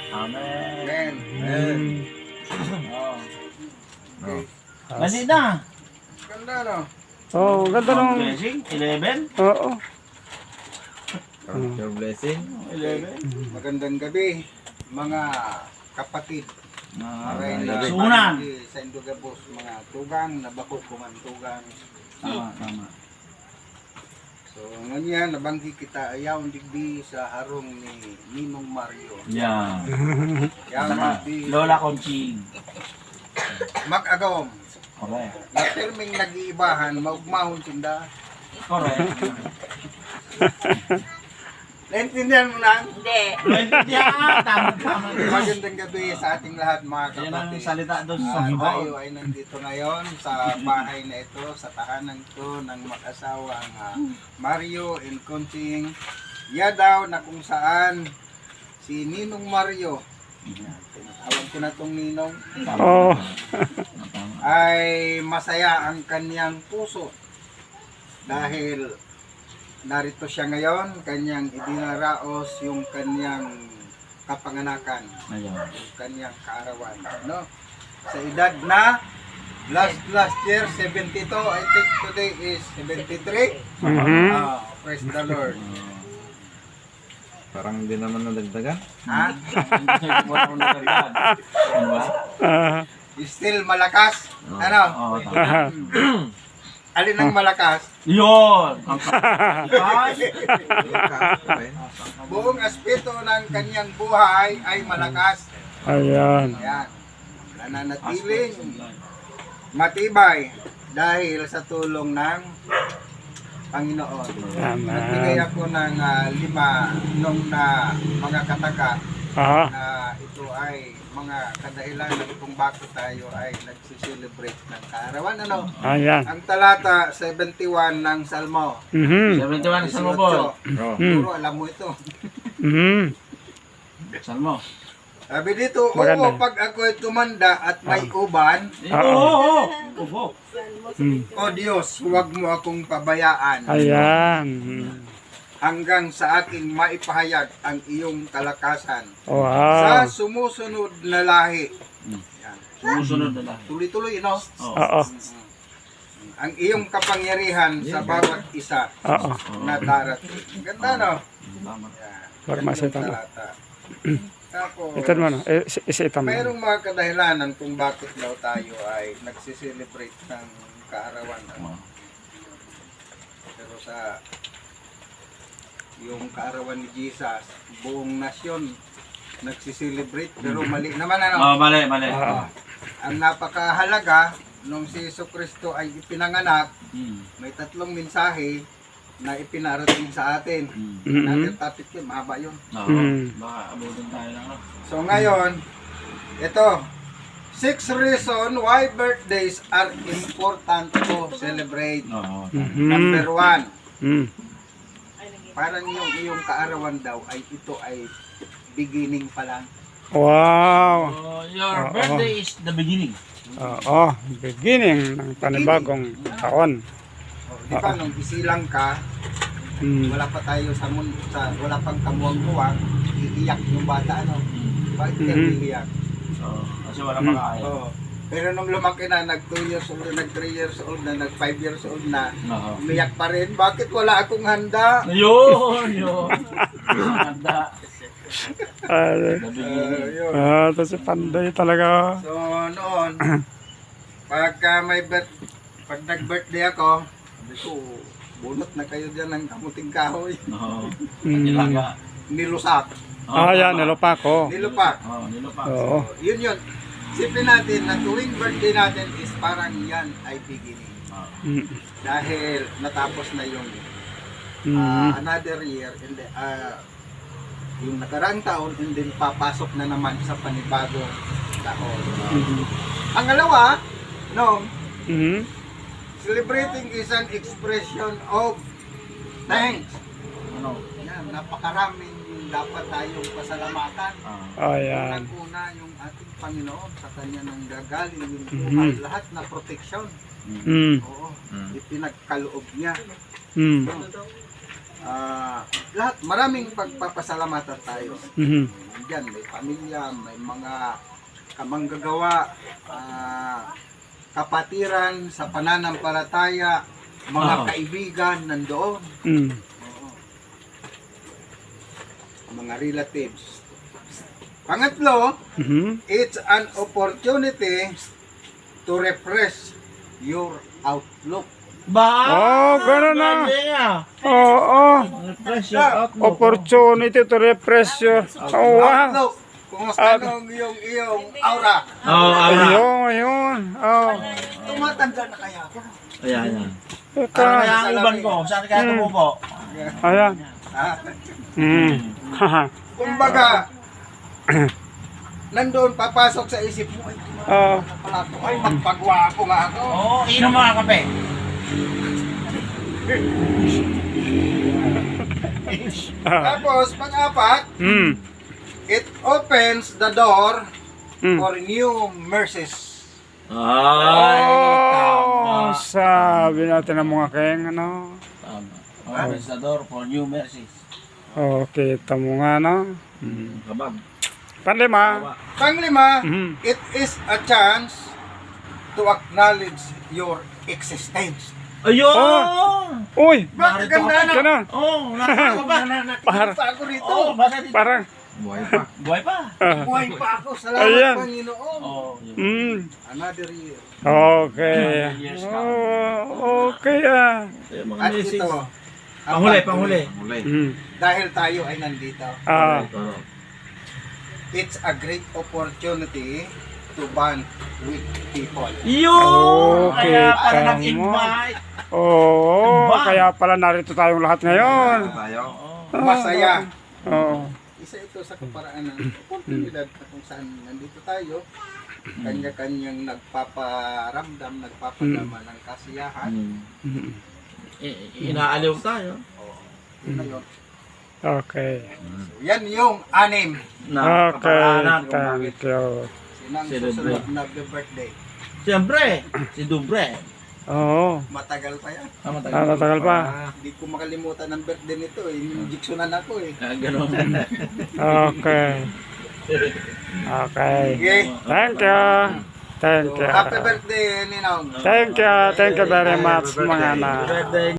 Amen. Amen. Oh. Oh. Mali na. Ganda, no? Oh, ganda nung... Blessing, 11. Oo. Count your blessing. 11. Magandang gabi, mga kapatid. Maray na Sunan. sa Indogabos, mga tugang, nabako kumantugang. Tama. So, ngayon nabanggi kita ayaw digdi sa harong ni Ninong Mario. Yan. Ayaw digdi Lola Conching. mag-agawom. Correct. Na filming nag-iibahan, maugmahon sinda. Correct. Naintindihan mo na? Hindi. Yan. Tama. Magandang gabi sa ating lahat, mga Yan ang kapatid. salita doon sa Tayo Bible. ay nandito ngayon sa bahay na ito, sa tahanan ito ng mag-asawang Mario and Conching. Ya daw na kung saan si Ninong Mario, tinatawag ko na tong Ninong, Oh. ay masaya ang kanyang puso dahil narito siya ngayon, kanyang idinaraos yung kanyang kapanganakan, Ayun. yung kanyang kaarawan, no? Sa edad na last year 72, I think today is 73. Mhm. Praise the Lord. Parang hindi naman nadagdagan. Ha? Wala akong nagagad. Ano ba? Ah. Still malakas. Ano? Oo, tama. Alin ang malakas? Yun! Ang Buong aspeto ng kanyang buhay ay malakas. Ayan. Ayan. Nananatiling matibay dahil sa tulong ng Panginoon. Nagbigay Amen. ako ng 5 nung na mga kataga Ah. na ito ay mga kadahilan ng kung bakit tayo ay nagsiselebrate ng kaarawan. Ano? Ayan. Ang talata 71 ng Salmo. Mhm. 71 sa mo, 18. Oh. Puro alam mo ito. Mhm. Saan mo? Sabi dito, Maganda. oo, pag ako'y tumanda at may uban, Oo! Upo. Mm. o Diyos, huwag mo akong pabayaan Ayan. Mhm. hanggang sa aking maipahayag ang iyong kalakasan sa Wow. sumusunod na lahi. Mm. Yan. Sumusunod na lang. Tuloy-tuloy, no? Oo. Oo. Ang iyong kapangyarihan sa bawat isa Oo. na darating. Ganda, no? Tama. Yan. Farmasya Gandang tama. talata. Tapos, Ito naman. Ito mo. mayroong mga kadahilanan kung bakit daw tayo ay nagsiselebrate ng kaarawan. Ano? Pero sa yung kaarawan ni Jesus, buong nasyon nagsiselebrate, pero mali naman, ano? Oh, mali. Ah. Ang napakahalaga nung si Jesucristo ay ipinanganak, Mm. may 3 mensahe na ipinarating sa atin. Mm. Another topic yun, mahaba yun. Oo. Mm. Baka abutin tayo lang. So ngayon, ito, 6 reasons why birthdays are important to celebrate. Oo. Mhm. Number 1, Mm. parang yung iyong kaarawan daw ay ito ay beginning pa lang. Wow. Oh, your birthday is the beginning. Oo. Beginning ng panibagong taon. Di ba nung isilang ka, Mm. wala pa tayo sa mundo, wala pang kamuwang-muwang, iiyak yung bata, ano? Bakit ka Mhm. iiyak? Oo. Kasi wala makakain. Oo. Pero nung lumaki na, nag 2 years old, nag 3 years old na, nag 5 years old na, Oo. umiyak pa rin. Bakit wala akong handa? Yun. Maganda. Ay, The beginning. Yun. ito si Panday talaga. So noon, pag nag-birthday ako, sabi ko, bunot na kayo dyan ng kamuting kahoy. Oo. Mm. Nilaga. Nilusak. Ah, yan. Nilupa ko. Nilupak. Oo, nilupak. Oo. Yun. Sipin natin na tuwing birthday natin is parang yan ay beginning. Oo. Mm. Dahil natapos na yung Mm. another year and then, yung nakaraang taon and then papasok na naman sa panibagong taon. Mhm. Pangalawa, no, Mhm. celebrating is an expression of thanks. Ano? Yan, napakaraming dapat tayong pasalamatan. Ayan. Unang-una yung ating Panginoon sa kanya nang gagaling yung Mhm. buhay, lahat na proteksyon. Mm. Oo, Mm. ipinagkaloob niya. Mm. No? lahat, maraming pagpapasalamatan tayo. Mhm. Diyan, may pamilya, may mga kamanggagawa, kapatiran sa pananampalataya, mga kaibigan nandoon, Mm. mga relatives. Pangatlo, Mhm. it's an opportunity to refresh your outlook. Ba? Oh, ganun na. Galing ah. Oo. Refresh your outlook. Opportunity to refresh your... Oh, wow. Outlook, kung anong iyong aura. Oo, Ayun, ayun. Oh. Tumatanda na kaya ako. Ayan. Teka. Kaya ang uban ko, saan kaya tumupo? Ayan. Ha? Mm. Haha. Kumbaga, nandoon papasok sa isip mo, ay, Oh. pala ako, ay, magpagwapo nga ako. Oo, inom mga kape. Tapos, pang-apat, Mm. it opens the door Mm. for new mercies. Oh, sabi natin ng mga keng, ano. Tama. Opens the door for new mercies. Oh, kita mo nga, no. Mm. Kabag. Panlima. Panglima, Mhm. it is a chance to acknowledge your existence. Ayun! Uy, Bakit ganda na? ganun. Oo, nakaka ba? Nakikita ako rito. Oo, basta dito. Parang, Buhay pa. Buhay pa. Buhay pa ako. Salamat, Ayan. Panginoon. Oo. yun. mm. Another year. Okay. Oh, okay ah. Yung mga At mercies. ito, ang Panghuli, panghuli. panghuli. Mulay. Mm. Dahil tayo ay nandito. Ah, It's a great opportunity to bond with people. Yun! Okay, Kaya pala tama. nag-invite. oo, Ba? kaya pala narito tayong lahat ngayon. Tayo. Oo. Masaya. Oo. Isa ito sa kaparaan ng oportunidad na kung saan nandito tayo. Kanya-kanyang nagpaparamdam, nagpapadama ng kasiyahan. Mm. Inaaliw tayo. Yun na yun. Okay. So, yan yung anim. Na Okay, kapalanan. thank you. Sinang Celebrate. susunod na birthday. Siyempre, si Dubre. Oo. Matagal pa yan. Matagal pa. Hindi ko makalimutan ng birthday nito. Injectionan ako eh. Ganun. Okay. Okay. Okay. Thank you. Thank So, you. happy birthday, Ninong. Thank you. Thank you very much, mga anak. Birthday